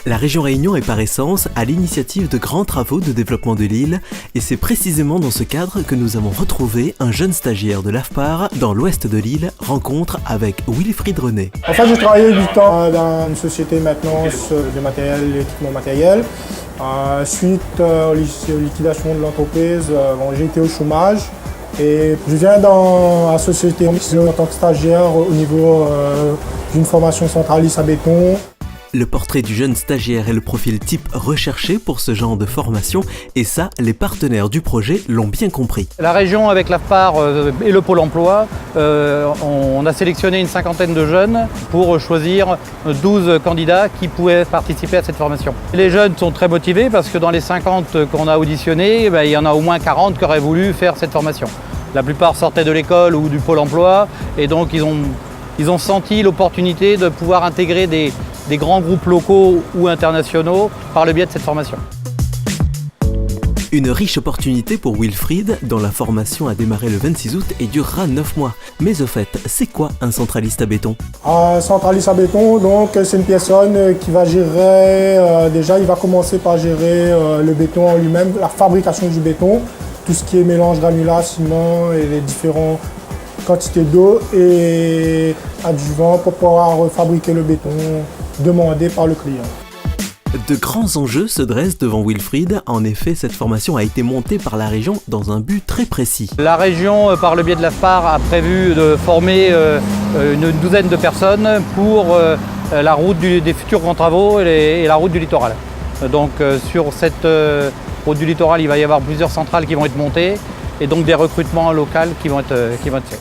La région Réunion est par essence à l'initiative de grands travaux de développement de l'île et c'est précisément dans ce cadre que nous avons retrouvé un jeune stagiaire de l'AFPAR dans l'ouest de l'île, rencontre avec Wilfried René. En fait, j'ai travaillé 8 ans dans une société de maintenance de matériel et équipement matériel. Suite aux liquidations de l'entreprise, j'ai été au chômage et je viens dans la société en tant que stagiaire au niveau d'une formation centraliste à béton. Le portrait du jeune stagiaire est le profil type recherché pour ce genre de formation et ça, les partenaires du projet l'ont bien compris. La région avec l'AFPAR et le Pôle emploi, on a sélectionné une cinquantaine de jeunes pour choisir 12 candidats qui pouvaient participer à cette formation. Les jeunes sont très motivés parce que dans les 50 qu'on a auditionnés, il y en a au moins 40 qui auraient voulu faire cette formation. La plupart sortaient de l'école ou du Pôle emploi et donc ils ont senti l'opportunité de pouvoir intégrer des grands groupes locaux ou internationaux par le biais de cette formation. Une riche opportunité pour Wilfried, dont la formation a démarré le 26 août et durera 9 mois. Mais au fait, c'est quoi un centraliste à béton? Un centraliste à béton, donc c'est une personne qui va gérer, déjà il va commencer par gérer le béton en lui-même, la fabrication du béton, tout ce qui est mélange granulat, ciment et les différentes quantités d'eau et adjuvants pour pouvoir fabriquer le béton demandé par le client. De grands enjeux se dressent devant Wilfried. En effet, cette formation a été montée par la région dans un but très précis. La région, par le biais de l'AFPAR, a prévu de former une douzaine de personnes pour la route des futurs grands travaux et la route du littoral. Donc sur cette route du littoral, il va y avoir plusieurs centrales qui vont être montées et donc des recrutements locaux qui vont être faits.